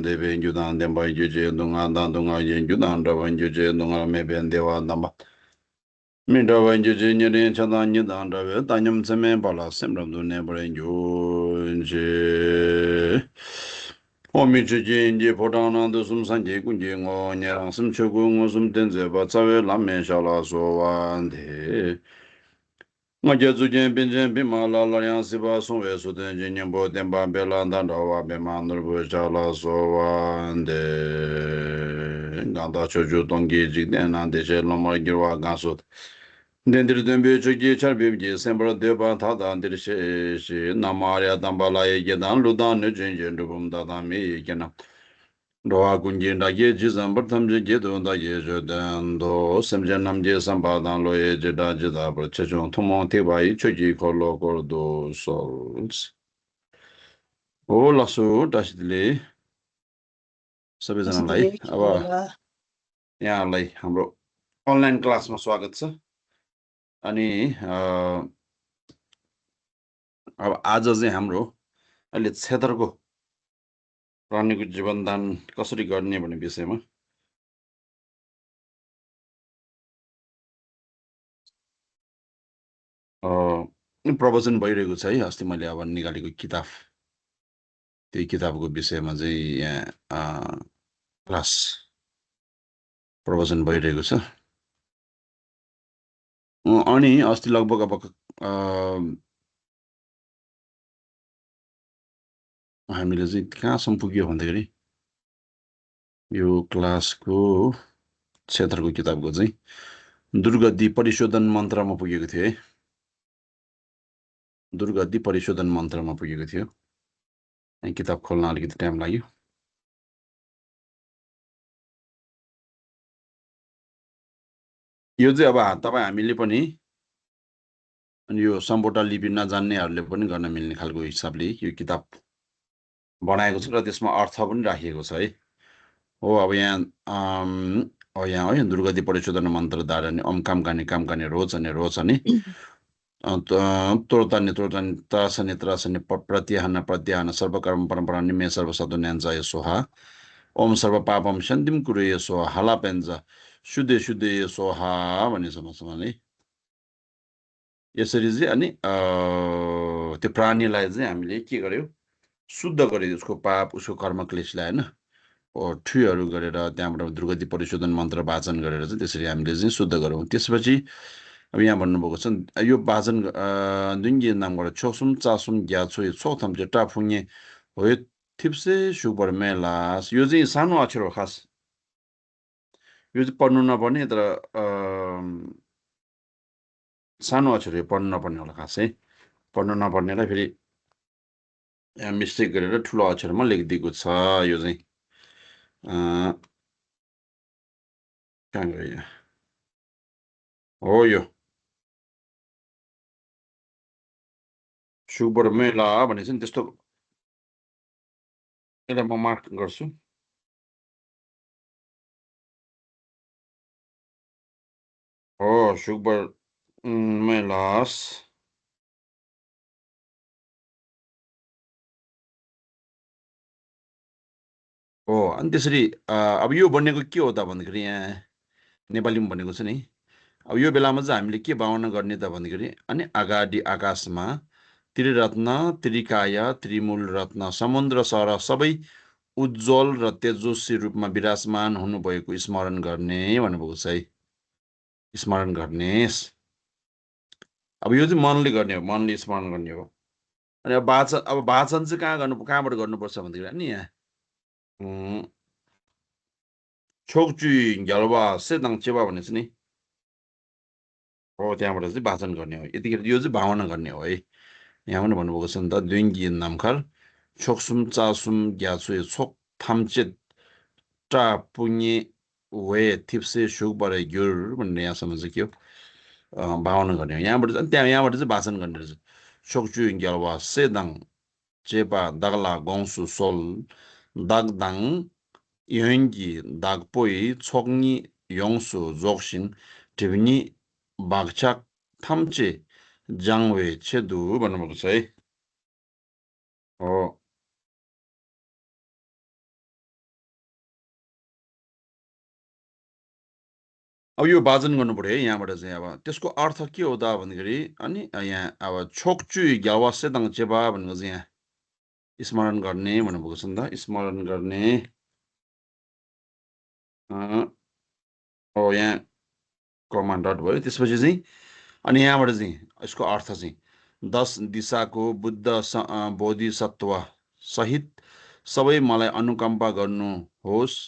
대변 주단 demba 주제 동안 동안 연주단 라반 주제 동안 매변 대화 남바 민다반 주제 년에 차단 주단 라베 단념 세면 발라 셈람도 내버린 주제 오미 주제 이제 보다나도 숨산제 군제 뭐냐랑 숨초고 무슨 된제 바자외 라면샤라소완데 Ngaja zujen binjen bima la la yang siba songwe su den jin yin bo den ba be la dan da wa be ma nur bu cha la so wa de ga da cho ju dong gi ji den nan de che lo ma gi wa ga su den dir den be chu gi char be ji sem bra de ba tha da dir she na ma ya dan ba la ye ge dan lu dan ne jin jin du bum da da mi ye ge na Doa kunjin da ye ji zambar tam je ge do da ye je dan do sem je nam je sam ba dan lo ye je da je da bar che chong thum mon te ba yi che ji ko lo ko do souls o la su da shi le sabe jana lai Asli aba होला यहाँ लाई हाम्रो online क्लासमा स्वागत छ अनि अब आज चाहिँ हाम्रो अहिले क्षेत्रको प्राणीको जीवनदान कसरी गर्ने भन्ने विषयमा प्रवचन भइरहेको छ है अस्ति मैले अब निकालेको किताब त्यही किताबको विषयमा चाहिँ यहाँ क्लास प्रवचन भइरहेको छ अनि अस्ति लगभग अब हामीले चाहिँ कहाँसम्म पुग्यो भन्दाखेरि यो क्लासको क्षेत्रको किताबको चाहिँ दुर्गति परिशोधन मन्त्रमा पुगेको थियो है दुर्गति परिशोधन मन्त्रमा पुगेको थियो किताब खोल्न अलिकति टाइम लाग्यो यो चाहिँ अब तपाईँ हामीले पनि अनि यो सम्बोटा लिपि नजान्नेहरूले पनि गर्न मिल्ने खालको हिसाबले यो किताब बनाएको छ र त्यसमा अर्थ पनि राखिएको छ है हो अब यहाँ है दुर्गति परिशोधन मन्त्र धारणे ओम काम गर्ने रोचने तोर्ताने त्रासने प्रत्याहन सर्वकर्म परम्परा निमे सर्वसदो न्यान्जाय सोहा ओम सर्व पापम शान्तिम कुरुय सोहा हाला पेन्जा शुद्धे सोहा भन्ने समझमा है यसरी चाहिँ अनि त्यो प्राणीलाई चाहिँ हामीले के गर्यो शुद्ध गर्यो उसको पाप उसको कर्म क्लेशलाई होइन ठुहरू गरेर त्यहाँबाट दुर्गति परिशोधन मन्त्र वाचन गरेर चाहिँ त्यसरी हामीले चाहिँ शुद्ध गरौँ त्यसपछि अब यहाँ भन्नुभएको छ यो वाचन दुङ्गी नामबाट छोक्सुम चासुम ग्याछो छोथम चाहिँ टाफुङ्गे हो यो थिप्से सुपर मेलास यो चाहिँ सानो अक्षर हो खास यो चाहिँ पढ्नु नपर्ने तर सानो अक्षर हो पढ्नु नपर्ने होला खास है पढ्नु नपर्नेलाई फेरि मिस्टेक गरेर ठुलो अक्षरमा लेखिदिएको छ यो चाहिँ कहाँ गयो हो यो सुपर मेला भनेपछि नि त्यस्तो यसलाई म मार्क गर्छु हो सुपर मेलास हो अनि त्यसरी अब यो बनेको के हो त भन्दाखेरि यहाँ नेपालीमा भनेको छ नि अब यो बेलामा चाहिँ हामीले के भावना गर्ने त भन्दाखेरि अनि अगाडि आकाशमा त्रिरत्न त्रिकाय त्रिमूल रत्न समुद्र सर सबै उज्जवल र तेजस्वी रूपमा विराजमान हुनुभएको स्मरण गर्ने भन्नुभएको छ है स्मरण गर्ने अब यो चाहिँ मनले गर्ने हो मनले स्मरण गर्ने हो अनि अब वाचन चाहिँ कहाँबाट गर्नुपर्छ भन्दाखेरि अनि यहाँ छोक्चु घ्यालवा सेदाङ चेवा भनेपछि नि हो त्यहाँबाट चाहिँ वाचन गर्ने हो यतिखेर यो चाहिँ भावना गर्ने हो है यहाँ पनि भन्नुभएको छ नि त द्विङ्गी नामखर छोक्सुम चासुम ग्याचु छोक थाम्चे टा पुङ्गे वे थिप्से सुकबाट ग्युर भन्ने यहाँसम्म चाहिँ के हो भावना गर्ने हो यहाँबाट चाहिँ वाचन गर्ने रहेछ छोक्चु ग्यालवा सेदाङ चेपा दगला गौसु सोल दागदाङ यङ्गी दागपोई छोक्नी योङसु जोक्सिन टिभनी बागचाक थाम्चे जाङवे छेदु भन्नुभएको छ है हो अब यो वाचन गर्नु पर्यो है यहाँबाट चाहिँ अब त्यसको अर्थ के हो त भन्दाखेरि अनि यहाँ अब छोक्चु ग्यावा सेदाङ चेबा भनेको चाहिँ यहाँ स्मरण गर्ने भन्नुभएको छ नि त स्मरण गर्ने यहाँ कमान्ड डट भयो त्यसपछि चाहिँ अनि यहाँबाट चाहिँ यसको अर्थ चाहिँ 10 दिशाको बुद्ध बोधिसत्व सहित सबै मलाई अनुकम्पा गर्नुहोस्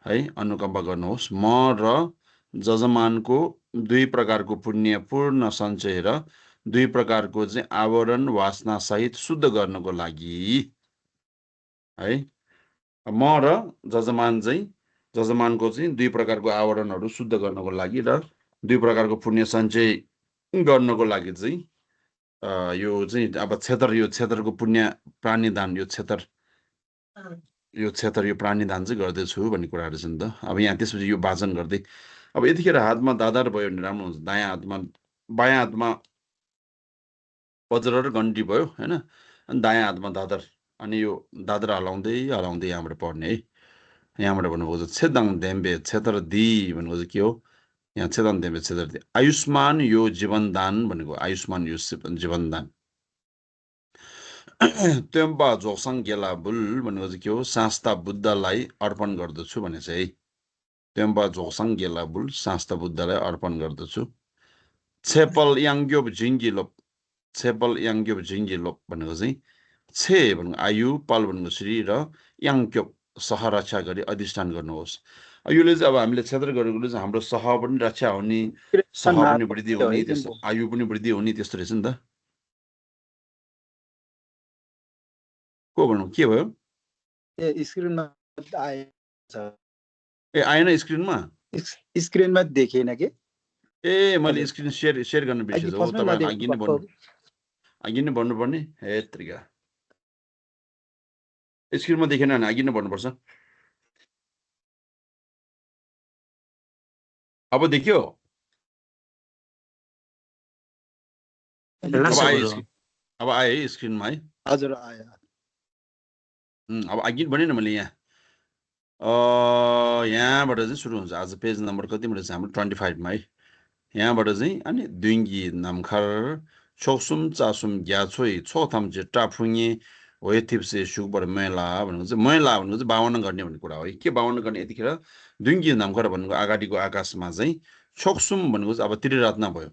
है अनुकम्पा गर्नुहोस् म र जजमानको 2 प्रकारको पुण्य पूर्ण सञ्चय र 2 प्रकारको चाहिँ आवरण वासना सहित शुद्ध गर्नको लागि है म र जजमान चाहिँ जजमानको चाहिँ 2 प्रकारको आवरणहरू शुद्ध गर्नको लागि र 2 प्रकारको पुण्य सञ्चय गर्नको लागि चाहिँ यो चाहिँ अब यो क्षेत्रको पुण्य प्राणीदान यो क्षेत्र यो प्राणीदान चाहिँ गर्दैछु भन्ने कुराहरू छ नि त अब यहाँ त्यसपछि यो वाचन गर्दै अब यतिखेर हातमा दादर भयो भने राम्रो हुन्छ दायाँ हातमा बायाँ हातमा वज्र र गण्डी भयो होइन अनि दायाँ हातमा दादर अनि यो दादर हलाउँदै हलाउँदै यहाँबाट पढ्ने है यहाँबाट भन्नुभएको छ छेदाङ देम्बे क्षेत्र दि भनेको चाहिँ के हो यहाँ छेदाङ देम्बे क्षेत्र दि आयुष्मान यो जीवनदान भनेको आयुष्मान यो जीवनदान त्योम्बा जोक्साङ गेला बुल भनेको चाहिँ के हो शास्ता बुद्धलाई अर्पण गर्दछु भने चाहिँ है त्योम्बा जोक्साङ गेला बुल शास्ता बुद्धलाई अर्पण गर्दछु छेपल याङ्ग्योब झिङ्गिलोप छेपल याङ्ग्योब झिङ्गिलोप भनेको चाहिँ छे भनेको आयु पल भनेको श्री र याङ्क्योप सह रक्षा गरी अधिष्ठान गर्नुहोस् योले चाहिँ अब हामीले क्षेत्र गरेकोले चाहिँ हाम्रो सह पनि रक्षा हुने सह पनि वृद्धि हुने त्यस्तो आयु पनि वृद्धि हुने त्यस्तो रहेछ नि त को भनौँ के भयो स्क्रिनमा आएन स्क्रिनमा देखेन के ए मैले स्क्रिन सेयर गर्न बिर्सेछु हो तपाईँ अघि नै भन्नुपर्ने हे तरिका स्क्रिनमा देखेन भने अघि नै भन्नुपर्छ अब देखियो अब आयो है स्क्रिनमा है हजुर आयो अब अघि भने न मैले यहाँबाट चाहिँ सुरु हुन्छ आज पेज नम्बर कतिबाट चाहिँ हाम्रो 25 मा है यहाँबाट चाहिँ अनि दुङ्गी नामखर छोक्सुम चासुम ग्याछोइ छोथाम चाहिँ टाफुङ्गे हो थिप्से सुकबाट मैला भनेको चाहिँ मैला भनेको चाहिँ बावना गर्ने भन्ने कुरा हो है के बावना गर्ने यतिखेर दुङ्गी नामखर भनेको अगाडिको आकाशमा चाहिँ छोक्सुम भनेको चाहिँ अब त्रिरत्न भयो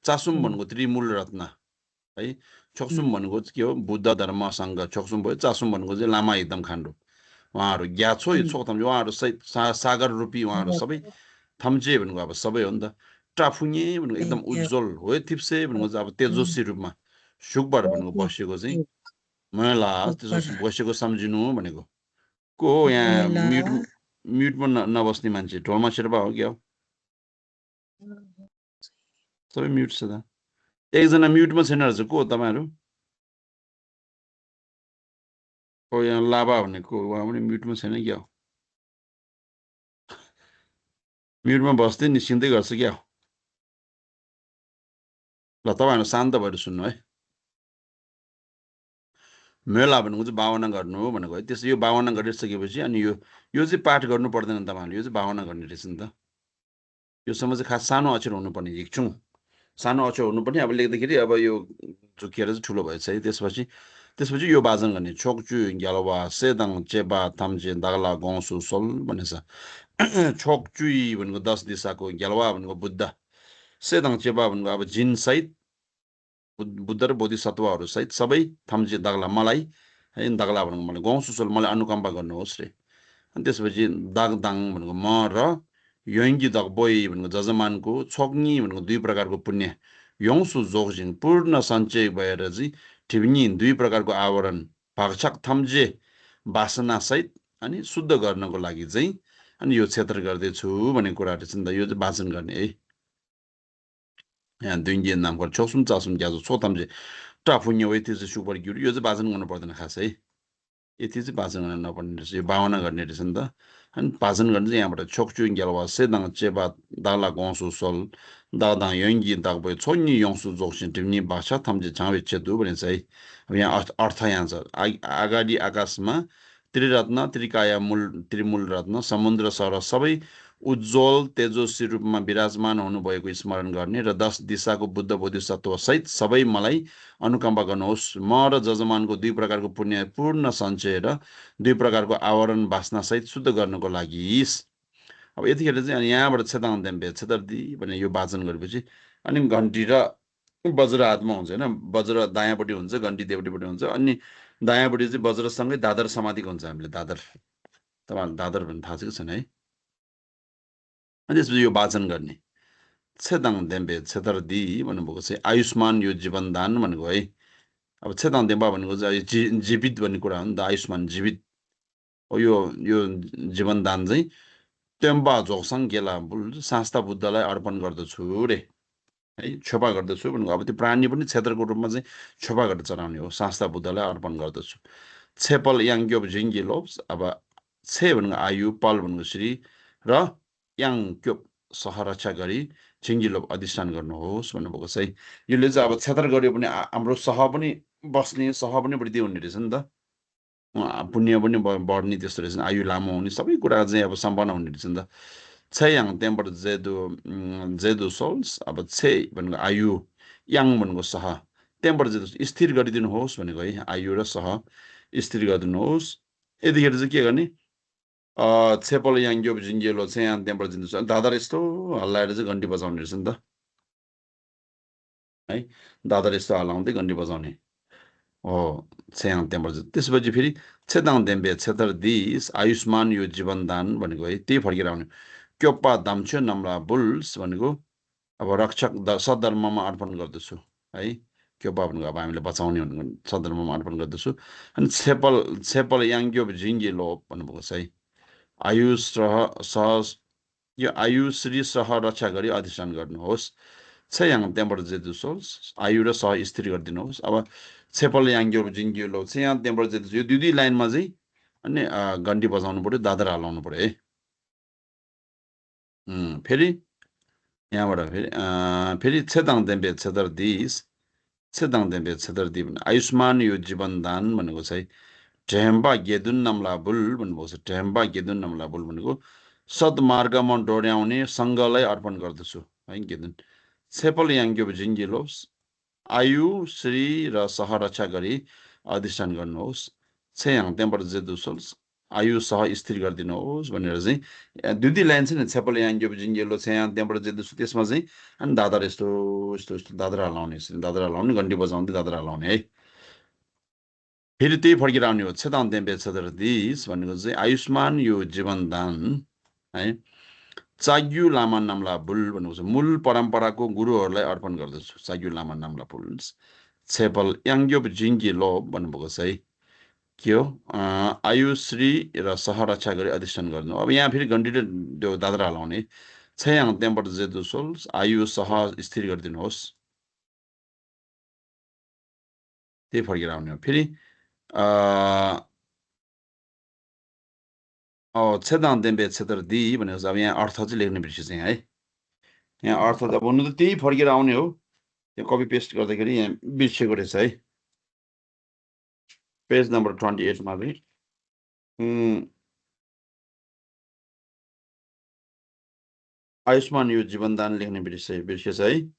चासुम भनेको त्रिमूल रत्न है छोक्सुम भनेको चाहिँ के हो बुद्ध धर्म सङ्घ छोक्सुम भयो चासुम भनेको चाहिँ लामा एकदम खान्डो उहाँहरू ग्याछो छोथम उहाँहरू सागर रूपी उहाँहरू सबै थम्चे भनेको अब सबै हो नि त टाफुङ्गे भनेको एकदम उज्जवल हो थिप्से भनेको चाहिँ अब तेजस्वी रूपमा सुकबाट भनेको बसेको चाहिँ मैला तेजस्वी बसेको सम्झिनु भनेको को हो यहाँ म्युटमा नबस्ने मान्छे ढोलमा शेर्पा हो क्या हो सबै म्युट छ त एकजना म्युटमा छैन रहेछ को हो तपाईँहरू हो यहाँ लाभा भनेको उहाँ पनि म्युटमा छैन क्या हो म्युटमा बस्दै निस्किँदै गर्छ क्या हो ल तपाईँहरू शान्त भएर सुन्नु है मेला भनेको चाहिँ भावना गर्नु हो भनेको है त्यसो यो भावना गरिसकेपछि अनि यो चाहिँ पाठ गर्नु पर्दैन तपाईँहरूले यो चाहिँ भावना गर्ने रहेछ नि त यो समय चाहिँ खास सानो अक्षर हुनुपर्ने हिक्छौँ सानो अक्षर हुनुपर्ने अब लेख्दाखेरि अब यो झुकिएर चाहिँ ठुलो भएछ है त्यसपछि यो वाचन गर्ने छोक्चु ग्यालवा सेदाङ चेबा थाम्चे दागला गौसु सोल भनेछ छोक्चुई भनेको 10 दिशाको ग्यालवा भनेको बुद्ध सेदाङ चेबा भनेको अब जिन सहित बुद्ध र बोधिसत्वहरू सहित सबै थाम्चे दागला मलाई है दागला भनेको मलाई गौसु सोल मलाई अनुकम्पा गर्नुहोस् रे अनि त्यसपछि दागदाङ भनेको म र योङ्गी दग बोई भनेको जजमानको छोक्नी भनेको 2 प्रकारको पुण्य योङ्सु जोगजिङ पूर्ण सञ्चय भएर चाहिँ ठिब्नी 2 प्रकारको आवरण भागछक थम्जे वासना सहित अनि शुद्ध गर्नको लागि चाहिँ अनि यो क्षेत्र गर्दैछु भन्ने कुराहरू चाहिँ यो चाहिँ वाचन गर्ने है यहाँ दुङ्गी नामको छोक्सुम चासुम ग्याजो छोथम्जे टाफुङ्गे हो यति चाहिँ सुपर गिर यो चाहिँ वाचन गर्नु पर्दैन खास है यति चाहिँ वाचन गर्न नपर्ने रहेछ यो भावना गर्ने रहेछ नि त अनि वाचन गर्ने चाहिँ यहाँबाट छोक्चु ग्यालवा सेदाङ चेबा दाला गौसु सोल दादाङ योङ्गी दाग भयो छोङ्गी योङ्सु जोक्सिन टिप्नी भाषा थम्जे छावे छेदु भने चाहिँ अब यहाँ अर्थ यहाँ छ अगाडि आकाशमा त्रिरत्न त्रिकाया मूल त्रिमूल रत्न समुद्र सर सबै उज्जवल तेजस्वी रूपमा विराजमान हुनुभएको स्मरण गर्ने र 10 दिशाको बुद्ध बोधिसत्व सहित सबै मलाई अनुकम्पा गर्नुहोस्। म र जजमानको 2 प्रकारको पुण्य पूर्ण सञ्चय र 2 प्रकारको आवरण वासना सहित शुद्ध गर्नको लागि। अब यतिखेर चाहिँ अनि यहाँबाट छेदाङ्देम्बे छेदर्दी भने यो वाचन गरेपछि अनि घन्टी र वज्र हातमा हुन्छ होइन। वज्र दायाँपट्टि हुन्छ, घन्टी देब्रेपट्टि हुन्छ। अनि दायाँपट्टि चाहिँ वज्रसँगै दादर समातिको हुन्छ। हामीले दादर, तपाईँहरू दादर भन्ने थाहा छ कि छैन है। अनि त्यसपछि यो वाचन गर्ने छेदाङ्देम्बे छेदर्दी भन्नुभएको चाहिँ आयुष्मान यो जीवनदान भनेको है। अब छेदाङ्देम्बा भनेको चाहिँ जीवित भन्ने कुरा हो नि त, आयुष्मान जीवित हो। यो जीवनदान चाहिँ टेम्बा झोक्साङ गेला बुल शास्ता बुद्धलाई अर्पण गर्दछु रे है। छोपा गर्दछु भनेको अब त्यो प्राणी पनि क्षेत्रको रूपमा चाहिँ छोपा गरेर चढाउने हो। शास्ता बुद्धलाई अर्पण गर्दछु। छेपल याङ्ग्योब झिङ्गी लोप्स, अब छे भनेको आयु, पल भनेको श्री र याङ्क्योब सहरक्षा गरी झिङ्गिलोप अधिष्ठान गर्नुहोस् भन्नुभएको छ है। यसले चाहिँ अब क्षेत्र गऱ्यो भने हाम्रो सह पनि बस्ने, सह पनि वृद्धि हुने रहेछ नि त, पुण्य पनि बढ्ने त्यस्तो रहेछ। आयु लामो हुने सबै कुरा चाहिँ अब सम्पन्न हुने रहेछ नि त। छयाङ त्यहाँबाट जेदु सोल्स, अब छे भनेको आयु, याङ भनेको सह, त्यहाँबाट जेदु स्थिर गरिदिनुहोस् भनेको है। आयु र सह स्थिर गरिदिनुहोस्। यतिखेर चाहिँ के गर्ने, छेपल याङ्ग्यो जिङ्गेलो छयाङ त्यहाँबाट जिन्दु दादर यस्तो हल्लाएर चाहिँ घन्टी बजाउने रहेछ नि त है। दादर यस्तो हल्लाउँदै घन्टी बजाउने हो छयाङ त्यहाँबाट। त्यसपछि फेरि छेदाङ देम्बे छेतर दिस आयुष्मान यो जीवनदान भनेको है। त्यही फर्केर आउने क्योप्पा दाम्छ्यो नम्ला बुल्स भनेको अब रक्षक सद्धर्ममा अर्पण गर्दछु है। क्योप्पा भनेको अब हामीले बचाउने भनेको सद्धर्ममा अर्पण गर्दछु। अनि छेपल याङ्ग्यो झिङ्गे लोप भन्नुभएको छ है। आयुष र सहज यो आयु श्री सह रक्षा गरी अधिष्ठान गर्नुहोस्। छयाङ त्यहाँबाट जेदु सोल्स आयु र सह स्थिर गरिदिनुहोस्। अब छेपल याङ्ग्यो जिङ्ग्यो लो छयाङ त्यहाँबाट जेदु यो दुई लाइनमा चाहिँ अनि घन्टी बजाउनु पर्यो, दादर हालाउनु पर्यो है। फेरि यहाँबाट फेरि छेदाङ देम्बे छेदर दिस छेदाङ देम्बे छेदर दि भने आयुष्मान यो जीवनदान भनेको चाहिँ ढेम्बा गेदुन नम्ला बुल भन्नुभएको छ। ढेम्बा गेदुन नम्ला बुल भनेको सद्मार्गमा डोर्याउने सङ्घलाई अर्पण गर्दछु है। गेदुन छेपल याङ्ग्यो झिङ्गिलोस् आयु श्री र सह रक्षा गरी अधिष्ठान गर्नुहोस्। छयाङ त्यहाँबाट जेदु सोल्स आयु सह स्थिर गरिदिनुहोस् भनेर चाहिँ दुई लाइन छ नि, छेपल याङ्ग्यो झिङ्गेलो छयाङ त्यहाँबाट जेदु त्यसमा चाहिँ अनि दादर यस्तो यस्तो यस्तो दादर हलाउने, दादर हलाउने, घन्टी बजाउँदै दादर हलाउने है। फेरि त्यही फर्केर आउने हो। छेदाङ देम्बे छेदर दिस भनेको चाहिँ आयुष्मान यो जीवनदान है। चाग्यु लामा नाम्ला बुल भनेको छ मूल परम्पराको गुरुहरूलाई अर्पण गर्दछु। चाग्यु लामा नाम्ला बुल छेपल याङ्ग्योब झिङ्गी लोप भन्नुभएको छ है। के हो, आयुश्री र सह रक्षा गरी अधिष्ठान गर्नु। अब यहाँ फेरि घन्टी त्यो दादरा हलाउने। छयाङ त्यहाँबाट जेदु सोल्स आयु सह स्थिर गरिदिनुहोस्। त्यही फर्केर आउने हो। फेरि छेदाङ देम्बे छेदर दि भनेको चाहिँ अब यहाँ अर्थ चाहिँ लेख्ने बिर्सियो चाहिँ है। यहाँ अर्थ त भन्नु त त्यही फर्केर आउने हो। त्यो कपी पेस्ट गर्दाखेरि यहाँ बिर्सिएको रहेछ है। पेज नम्बर 28मा चाहिँ आयुष्मान यो जीवनदान लेख्ने बिर्सिएछ है।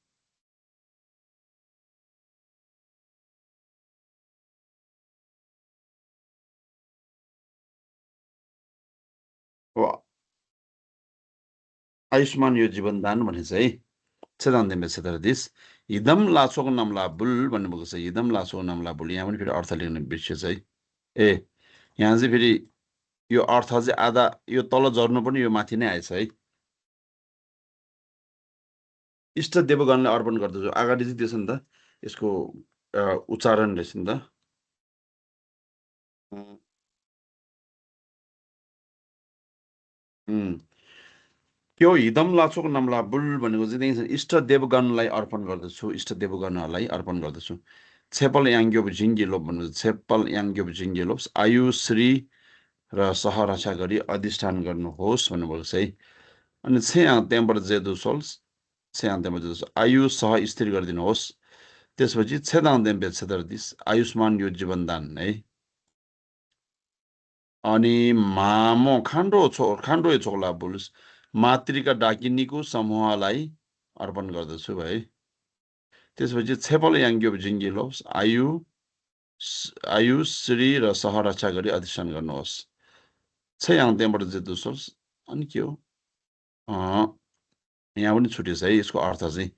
आयुष्मान यो जीवनदान भनेछ है। छेदाङ देम्बे छेदर दिस हिदम लाछोक नम्ला बुल भन्नुभएको छ। हिदम लाछोक नम्ला बुल यहाँ पनि फेरि अर्थ लेख्ने बिर्सिएछ है। यहाँ चाहिँ फेरि यो अर्थ चाहिँ आधा यो तल झर्नु पनि यो माथि नै आएछ है। इष्ट देवगणलाई अर्पण गर्दछु। अगाडि चाहिँ त्यसो नि त, यसको उच्चारण रहेछ नि त। त्यो हिदम लाछोक नम्ला बुल भनेको चाहिँ त्यही छ, इष्ट देवगणलाई अर्पण गर्दछु। इष्ट देवगणहरूलाई अर्पण गर्दछु। छेपल याङ्ग्योब झिङ्गे लोप भनेको छेपल याङ्ग्योब झिङ्गे लोप आयु श्री र सह रक्षा गरी अधिष्ठान गर्नुहोस् भन्नुभएको छ है। अनि त्यहाँबाट जेदु सोल्स त्यहाँबाट जेदु आयु सह स्थिर गरिदिनुहोस्। त्यसपछि छेदाङ देम्बे छेदर दिस आयुष्मान यो जीवनदान है। अनि मामो खान्डो छोक्ला बुल्स मातृका डाकिनीको समूहलाई अर्पण गर्दछु भाइ त्यसपछि छेपल याङ्ग्योप जिङ्गिलोप्स आयु श्री र सह रक्षा गरी अधिष्ठान गर्नुहोस् छयाङ त्यहाँबाट जेतुसोल्स अनि के हो यहाँ पनि छुटेछ है यसको अर्थ चाहिँ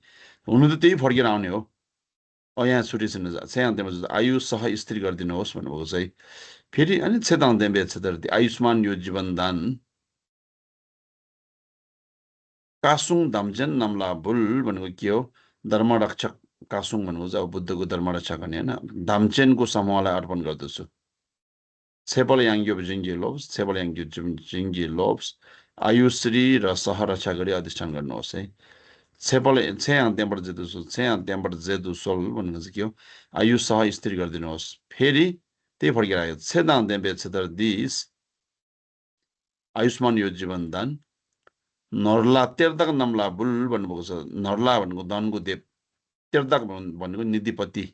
हुनु त त्यही फर्केर आउने हो यहाँ छुटेछ छयाङ त्यहाँबाट आयु सह स्त्री गरिदिनुहोस् भन्नुभएको छ है फेरि अनि छेदाङ त्यहाँ क्षेत्र आयुष्मान यो जीवनदान कासुङ धाम्जेन नम्ला भुल भनेको के हो धर्मरक्षक कासुङ भनेको चाहिँ अब बुद्धको धर्मरक्षक गर्ने होइन धाम्चेनको समूहलाई अर्पण गर्दछु छेपल याङ्ग्यो जिङ्गी लोप्स छेपल याङ्ग्यो जिङ्गी लोप्स आयुश्री र सह रक्षा गरी अधिष्ठान गर्नुहोस् है छेपल छेयाङ त्यहाँबाट जेदुसोल छेयाङ त्यहाँबाट जेदुसोल भनेको चाहिँ के हो आयु सह स्त्री गरिदिनुहोस् फेरि त्यही फर्केर आयो छेदाङ त्यहाँ क्षेत्र दिस आयुष्मान यो जीवनदान नर्ला तेर्दाक नम्ला बुल भन्नुभएको छ नर्ला भनेको धनको देव तेर्दाक भनेको निधिपति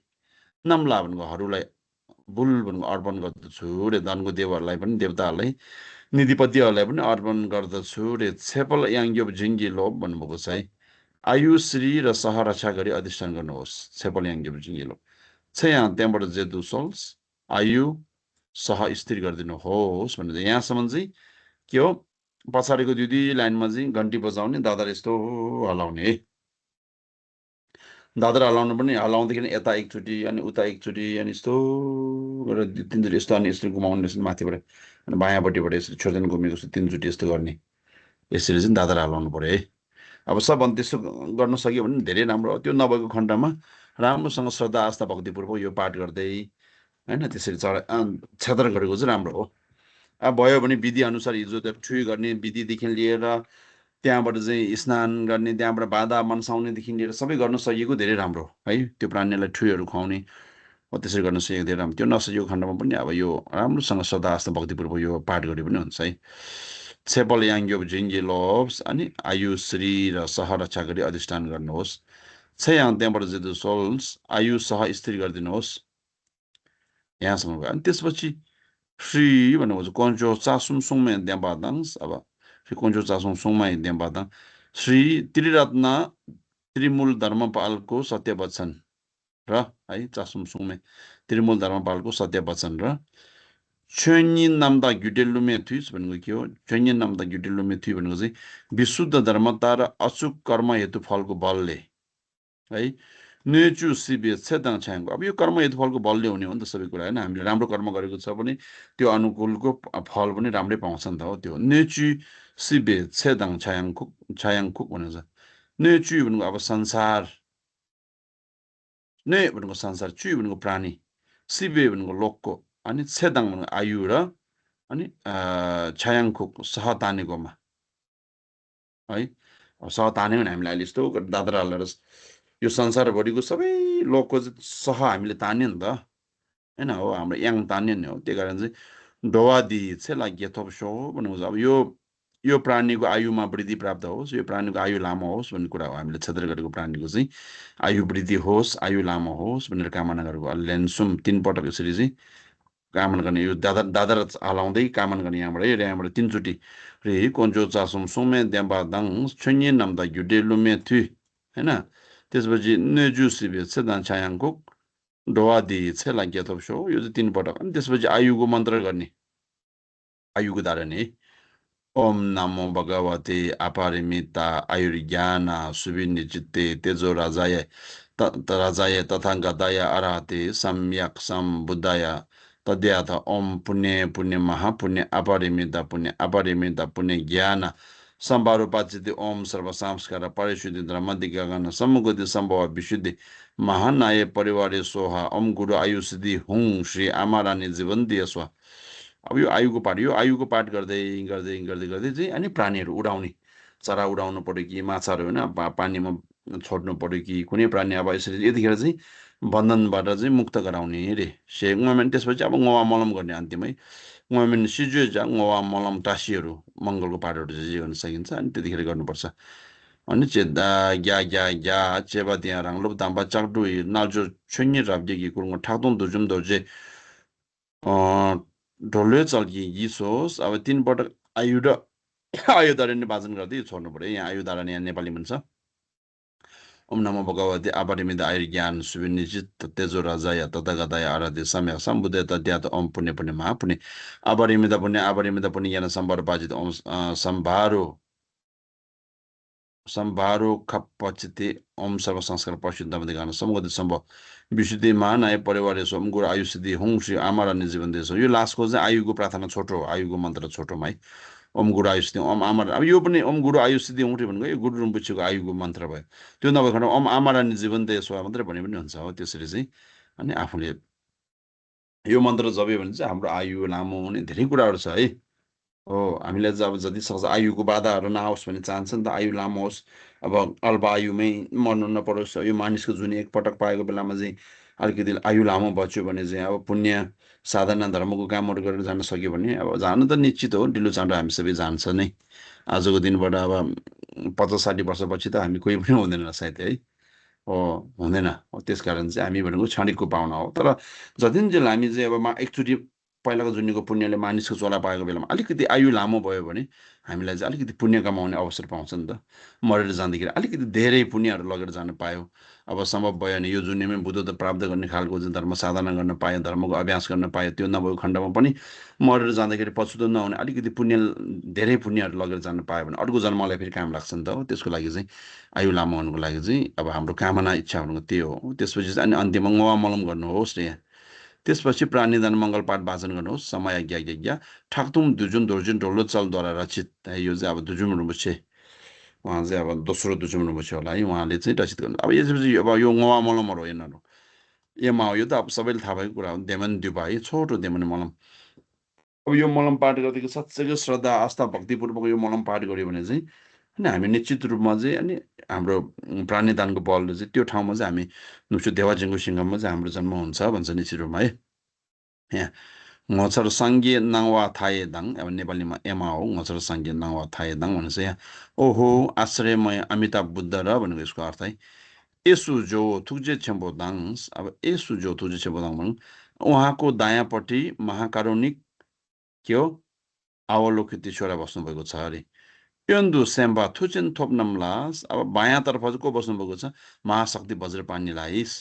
नम्ला भनेको हरूलाई बुल भनेको अर्पण गर्दछु रे धनको देवहरूलाई पनि देवताहरूलाई निधिपतिहरूलाई पनि अर्पण गर्दछु रे छेपल याङ्ग्योप झिङ्गी लोप भन्नुभएको छ है आयु श्री र सह रक्षा गरी अधिष्ठान गर्नुहोस् छेपल याङ्ग्योप झिङ्गी लोप छयाङ त्यहाँबाट जेदु सोल्स आयु सह स्थिर गरिदिनुहोस् भनेर यहाँसम्म चाहिँ के हो पछाडिको दुई लाइनमा चाहिँ घन्टी बजाउने दादर यस्तो हलाउने है दादर हलाउनु पनि हलाउँदाखेरि यता एकचोटि अनि उता एकचोटि अनि यस्तो गरेर तिनचोटि यस्तो अनि यसरी घुमाउने माथिबाट अनि बायाँपट्टिबाट यसरी छोर्देन घुमेको जस्तो तिनचोटि यस्तो गर्ने यसरी चाहिँ दादर हलाउनु पर्यो है अब सबभन्दा त्यस्तो गर्न सक्यो भने धेरै राम्रो हो त्यो नभएको खण्डमा राम्रोसँग श्रद्धा आस्था भक्तिपूर्वक यो पाठ गर्दै होइन त्यसरी क्षेत्र गरेको चाहिँ राम्रो हो अब भयो भने विधि अनुसार हिजो त ठुई गर्ने विधिदेखि लिएर त्यहाँबाट चाहिँ स्नान गर्ने त्यहाँबाट बाधा मनसाउनेदेखि लिएर सबै गर्न सकिएको धेरै राम्रो है त्यो प्राणीलाई ठुईहरू खुवाउने हो त्यसरी गर्न सकेको धेरै राम्रो त्यो नसकेको खण्डमा पनि अब यो राम्रोसँग श्रद्धा आस्था भक्तिपूर्वक यो पाठ गरे पनि हुन्छ है छेपल याङ्ग्योप झिङ्गी लोप्स अनि आयु श्री र सह रक्षा गरी अधिष्ठान गर्नुहोस् छयाङ त्यहाँबाट जेदु सोल्स आयु सह स्थिर गरिदिनुहोस् यहाँसम्म भयो अनि त्यसपछि श्री भनेको चाहिँ कोन्चो चासुङ सुङमा द्याबादाङ्स अब कोन्चो चासुङ सुङमा द्याबादाङ श्री त्रिरत्न त्रिमूल धर्मपालको सत्यवचन र है चासुङ सुङमे त्रिमूल धर्मपालको सत्यवचन र छ्याङ्यिन नाम्दा ग्युटेलुमे थुइस भनेको के हो छ्याङ्यिन नाम्दा ग्युटेलुमे थुइ भनेको चाहिँ विशुद्ध धर्मता र अचुक कर्म हेतु फलको बलले है नेचु सिबे छेदाङ छ्याङको अब यो कर्म हेतु फलको बलले हुने हो नि त सबै कुरा होइन हामीले राम्रो कर्म गरेको छ भने त्यो अनुकूलको फल पनि राम्रै पाउँछ नि त हो त्यो नेचु सिबे छेदाङ छायाङकुक भनेको छ नेचु भनेको अब संसार ने भनेको संसार चु भनेको प्राणी सिबे भनेको लोकको अनि छेदाङ भनेको आयु र अनि छायाङकुक सह तानेकोमा है सह तान्यो भने हामीलाई अहिले यस्तो दादरा हालेर यो संसारभरिको सबै लोकको सह हामीले तान्यो नि त होइन हो हाम्रो याङ तान्यो नि हो त्यही कारण चाहिँ डोवादी चाहिँ लागि थप सो भनेको अब यो प्राणीको आयुमा वृद्धि प्राप्त होस् यो प्राणीको आयु लामो होस् भन्ने कुरा हो हामीले क्षेत्र गरेको प्राणीको चाहिँ आयु वृद्धि होस् आयु लामो होस् भनेर कामना गरेको लेन्सुम 3 पटक यसरी चाहिँ कामना गर्ने यो दादर हलाउँदै कामना गर्ने यहाँबाट यहाँबाट 3 चोटि रे कोन्चो चासुम सुमे द्याम्बादाङ छुन्ये नाम्दा ग्युडेलुमे थु होइन त्यसपछि नेजु सिबे छेदाङ छायाङकुक डोवादी चाहिँ लाग्यो थप्सो यो चाहिँ 3 पटक अनि त्यसपछि आयुको मन्त्र गर्ने आयुको धारण है ओम नमो भगवते अपरिमिता आयुर्ज्ञान सुविनिचित्ते तेजो राजाय तथा गदाय अरहते सम्यक सम्बुद्धाय तद्याथ ओम पुण्य पुण्य महापुण्य अपरिमिता पुण्य ज्ञान सम्भारूपाचिति ओम सर्व संस्कार परिशुद्धि धर्मदिगन सम्मुगति सम्भव विशुद्धि महानाय परिवार सोहा ओम गुरु आयुषिद्धि हुँ श्री आमारानी जीवन दिए स्वा अब यो आयुको पाठ गर्दै चाहिँ अनि प्राणीहरू उडाउने चरा उडाउनु पर्यो कि माछाहरू होइन पानीमा छोड्नु पर्यो कि कुनै प्राणी अब यसरी यतिखेर चाहिँ बन्धनबाट चाहिँ मुक्त गराउने रे त्यसपछि अब ngवा मलम गर्ने अन्तिममै ngवामेन सिजु ngवा मलम टासीहरू मङ्गलको पाठहरू चाहिँ गर्न सकिन्छ अनि त्यतिखेर गर्नुपर्छ अनि चेदा ग्या चेबा त्यहाँ राङ्लोप दाम्बा चाक्डु नाल्जो छुन्ने राब्जेगी कुरुङ ठाक्दोङ दुजुम दोजे ढोले चल्की यिसोस् अब 3 पटक आयु र आयुधारण्य वाचन गर्दै छोड्नु पर्यो। यहाँ आयुधारण्य यहाँ नेपाली भन्छ। ओम नमो भगवते अपरिमित आयुर्ज्ञान सुविनिश्चित तेजो राजाय तथागताय आराध्य सम्यक सम्बुद्धे तद्यात ओम पुण्य पुण्य महापुण्य अपरिमित पुण्य ज्ञान सम्भार पाजित ओम संभारो खप्पचिते ओम सर्व संस्कार परिशुद्ध गान समगत सम्भव विशुद्धि मान आय परिवार सोम गुरु आयु सिद्धि हुँ श्री आमारानी जीवन देश यो लास्टको चाहिँ आयुको प्रार्थना छोटो हो, आयुको मन्त्र छोटोमा है। ओम गुरु आयु सिद्धि ओम आमार, अब यो पनि ओम गुरु आयु सिद्धि हुँ भनेको यो गुरु रुम्पुछीको आयुको मन्त्र भयो। त्यो नभएखण्ड ओम आमारानी जीवन देश मात्रै भने पनि हुन्छ हो। त्यसरी चाहिँ अनि आफूले यो मन्त्र जप्यो भने चाहिँ हाम्रो आयु लामो हुने धेरै कुराहरू छ है। हो, हामीलाई चाहिँ अब जति सक्छ आयुको बाधाहरू नआओस् भन्ने चाहन्छ नि त, आयु लामो होस्। अब अल्प आयुमै मर्नु नपरोस्। यो मानिसको जुन एकपटक पाएको बेलामा चाहिँ अलिकति आयु लामो बच्यो भने चाहिँ अब पुण्य साधना धर्मको कामहरू गरेर जान सक्यो भने अब जानु त निश्चित हो, ढिलो चाँडो हामी सबै जान्छ नै। आजको दिनबाट अब 50-60 वर्षपछि त हामी कोही पनि हुँदैन सायद है। हो, हुँदैन। त्यस कारण चाहिँ हामी भनेको क्षणिकको पाहुना हो। तर जतिन्जेल हामी चाहिँ अब एकचोटि पहिलाको जुनीको पुण्यले मानिसको चोला पाएको बेलामा अलिकति आयु लामो भयो भने हामीलाई चाहिँ अलिकति पुण्य कमाउने अवसर पाउँछ नि त। मरेर जाँदाखेरि अलिकति धेरै पुण्यहरू लगेर जान पायो। अब सम्भव भयो भने यो जुनीमै बुद्धत्व प्राप्त गर्ने खालको चाहिँ धर्म साधना गर्न पायो, धर्मको अभ्यास गर्न पायो। त्यो नभएको खण्डमा पनि मरेर जाँदाखेरि पछुतो नहुने अलिकति पुण्य, धेरै पुण्यहरू लगेर जानु पायो भने अर्को जन्मलाई फेरि काम लाग्छ नि त हो। त्यसको लागि चाहिँ आयु लामो हुनुको लागि चाहिँ अब हाम्रो कामना इच्छा भनेको त्यही हो। त्यसपछि चाहिँ अनि अन्त्यमा ngवा मलम गर्नुहोस् रे। त्यसपछि प्राणीदान मङ्गल पाठ वाचन गर्नुहोस्। समय आज्ञा ठाकथुम दुजुन दोर्जुन ढोलो चलद्वारा रचित है। यो चाहिँ अब दुजुम रुम्बुछे, उहाँ चाहिँ अब दोस्रो दुजुम रुम्बुछे होला है, उहाँले चाहिँ रचित गर्नु। अब यसपछि अब यो ngवा मलमहरू हो यिनीहरू, एमा हो। यो त अब सबैले थाहा भएको कुरा हो, देमन द्युपा है, छोटो देमन मलम। अब यो मलम पाठ गर्दाखेरि साँच्चैको श्रद्धा आस्था भक्तिपूर्वक यो मलम पाठ गऱ्यो भने चाहिँ अनि हामी निश्चित रूपमा चाहिँ अनि हाम्रो प्राणीदानको बलले चाहिँ त्यो ठाउँमा चाहिँ हामी नुसु देवाजिङको सिङ्गममा चाहिँ हाम्रो जन्म हुन्छ भन्छ निश्चित रूपमा है। यहाँ ngोचर साङ्गे नाङवा थाए दाङ, अब नेपालीमा एमा हो, ngोचर साङ्गे नाङवा थाए दाङ भनेको चाहिँ यहाँ ओहो आश्रयमय अमिताभ बुद्ध र भनेको यसको अर्थ है। यसु जो थुक्जे छेम्बो दाङ, अब यसु जो थुक्जे छेम्बो दाङ भनौँ, उहाँको दायाँपट्टि महाकारुणिक के हो अवलोकित छोरा बस्नुभएको छ अरे। पेन्दु सेम्बा थुचेन थोप्नमलास, अब बायाँतर्फ चाहिँ को बस्नुभएको छ, महाशक्ति वज्रपाणी लाइस,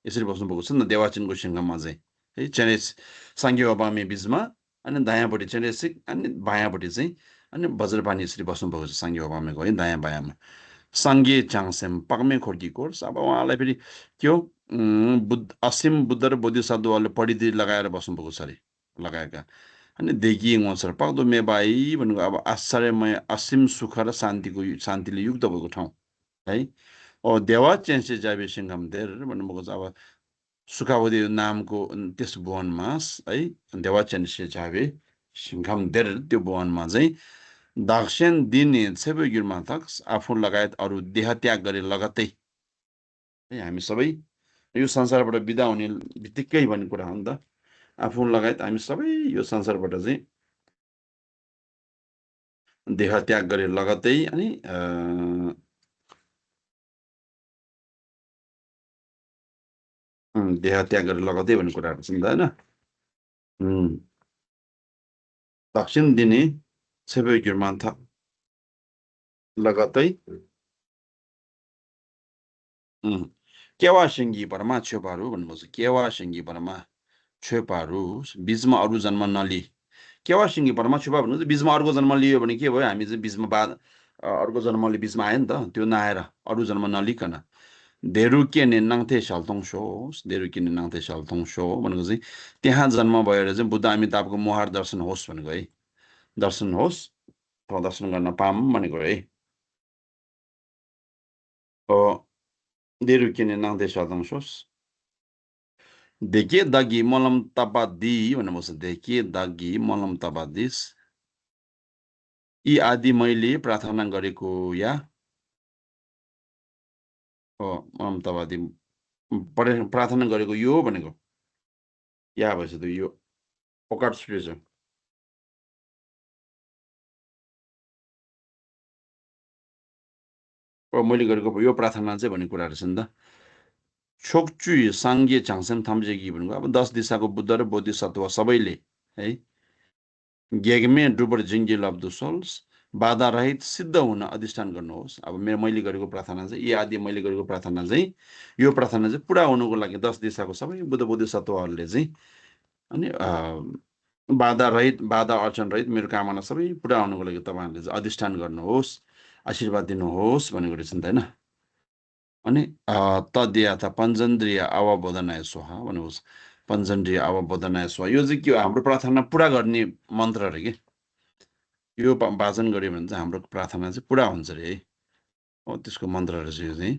यसरी बस्नुभएको छ नि त देवाचिनको सिंहमा चाहिँ है। चेने साङ्गे बाबामी बिचमा अनि दायाँपट्टि चेनेसिक अनि बायाँपट्टि चाहिँ अनि वज्रपाणी यसरी बस्नुभएको छ साङ्गे बाबामेको है, दायाँ बायाँमा। साङ्गे चाङसेम पाक्मे खोर्की कोर्स, अब उहाँलाई फेरि के हो असीम बुद्ध र बोधिसत्वहरूले पढिदिई लगाएर बस्नुभएको छ अरे, लगाएका। अनि देखिए ngocer पाक्दो मेबाई भनेको अब आश्चर्यमय असीम सुख र शान्तिले युक्त भएको ठाउँ है। ओ देवा चेन्से जाबे सिङ्गम धेर भन्नुभएको छ। अब सुखावती नामको त्यस भुवनमा है, देवा चेन्से जाबे सिङ्गम धेर त्यो भुवनमा चाहिँ दाक्षेन दिने छेबे गिरमा तक आफू लगायत अरू देह त्याग गरे लगत्तै है हामी सबै यो संसारबाट बिदा हुने बित्तिकै भन्ने कुरा हो नि त। आफू लगायत हामी सबै यो संसारबाट चाहिँ देह त्याग गरे लगत्तै अनि देह त्याग गरे लगत्तै भन्ने कुराहरू छ नि त होइन। दक्षिण दिने छेबे गिरमान था लगत्तै केवा सिङ्गी परमा छेपाहरू भन्नुभएको छ। केवा सिङ्गी परमा छेपाहरू बिचमा अरू जन्म नलिई, केवा सिङ्गी परमा छेपा भन्नु चाहिँ बिचमा अर्को जन्म लियो भने के भयो, हामी चाहिँ बिचमा अर्को जन्मले बिचमा आयो नि त, त्यो नआएर अरू जन्म नलिकन धेरु के ने नाङ्थे साल्थोङ सो, धेरु के ने नाङ्थे साल्थोङ सो भनेको चाहिँ त्यहाँ जन्म भएर चाहिँ बुद्ध अमिताभको मुहार दर्शन होस् भनेको है, दर्शन होस् अथवा दर्शन गर्न पाऊँ भनेको है। धेरु के ने नाङ्थे साल्थोङ सोस् देखे दागी मलम तपादी भन्नुभएको छ। देखे दागी मलम तपादिस, यी आदि मैले प्रार्थना गरेको या मलम तपादी प्रार्थना गरेको यो भनेको या भएछ त यो ओकाट स्पेस हो। मैले गरेको यो प्रार्थना चाहिँ भन्ने कुराहरू छ नि त। छोक्चु साङ्गे झाङसेन थाम्जेगी भनेको अब 10 दिशाको बुद्ध र बोधिसत्व सबैले है गेगमे डुबर जिङ्गिल अफ द सोल्स बाधा रहित सिद्ध हुन अधिष्ठान गर्नुहोस्। अब मैले गरेको प्रार्थना चाहिँ यी आदि मैले गरेको प्रार्थना चाहिँ यो प्रार्थना चाहिँ पुरा हुनुको लागि 10 दिशाको सबै बुद्ध बोधिसत्वहरूले चाहिँ अनि बाधा रहित बाधा अडचन रहित मेरो कामना सबै पुरा हुनुको लागि तपाईँहरूले चाहिँ अधिष्ठान गर्नुहोस्, आशीर्वाद दिनुहोस् भनेको रहेछ नि त होइन। अनि तद्याथ पञ्चेन्द्रिय अवबोधनाय स्वाहा भन्नुहोस्। पञ्चेन्द्रिय अवबोधनाय स्वाहा यो चाहिँ के हो? हाम्रो प्रार्थना पुरा गर्ने मन्त्र अरे कि यो वाचन गऱ्यो भने चाहिँ हाम्रो प्रार्थना चाहिँ पुरा हुन्छ अरे है। हो त्यसको मन्त्र रहेछ यो चाहिँ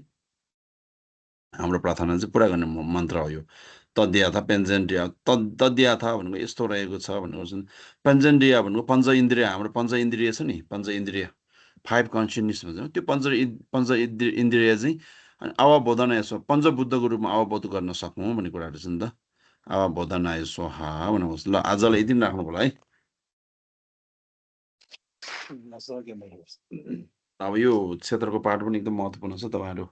हाम्रो प्रार्थना चाहिँ पुरा गर्ने मन्त्र हो यो। तद्याथ पेन्जेन्ड्रिया तद्याथ भनेको यस्तो रहेको छ भनेको चाहिँ पेन्जेन्ड्रिया भनेको पञ्च इन्द्रिय हाम्रो पञ्च इन्द्रिय छ नि पञ्च इन्द्रिय 5 कन्सियसनेस भन्छ त्यो पञ्च इन्द्रिय चाहिँ अवबोधन यसो पञ्चबुद्धको रूपमा अवबोध गर्न सक्नु भन्ने कुराहरू छ नि त। अवबोधन स्वाहा भन्नुहोस्। ल आजलाई यति राख्नु होला है। अब यो क्षेत्रको पाठ पनि एकदम महत्त्वपूर्ण छ। तपाईँहरू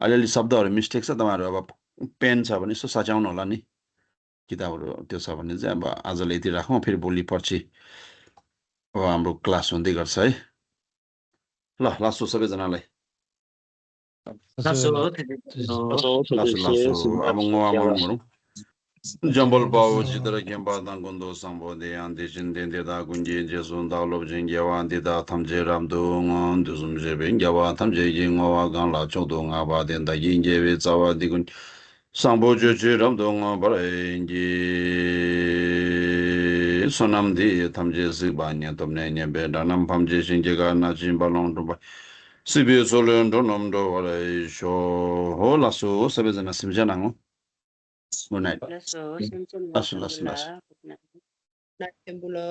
अलिअलि शब्दहरू मिस्टेक छ, तपाईँहरू अब पेन छ भने यसो सच्याउनु होला नि किताबहरू त्यो छ भने चाहिँ। अब आजलाई यति राखौँ, फेरि भोलि पर्सि अब हाम्रो क्लास हुँदै गर्छ है। ल लासो सबैजनालाई लासो अब ngomong guru jambol bawo jidara gemba dan gondo sambo de ande jinde de da gunje jesun da lob jin yawa de da thamje ram do ngon du zum je ben yawa thamje ji ngowa gang la chok do nga ba den da yin je we zawa di gun sambo je je ram do nga ba ji sonam di thamje si ba nya tom ne nya be da nam pham je shin je ga na jin ba long do ba sibi solen do nam do wa le sho ho la so sebezana simjana ngo. Good night. Lasso.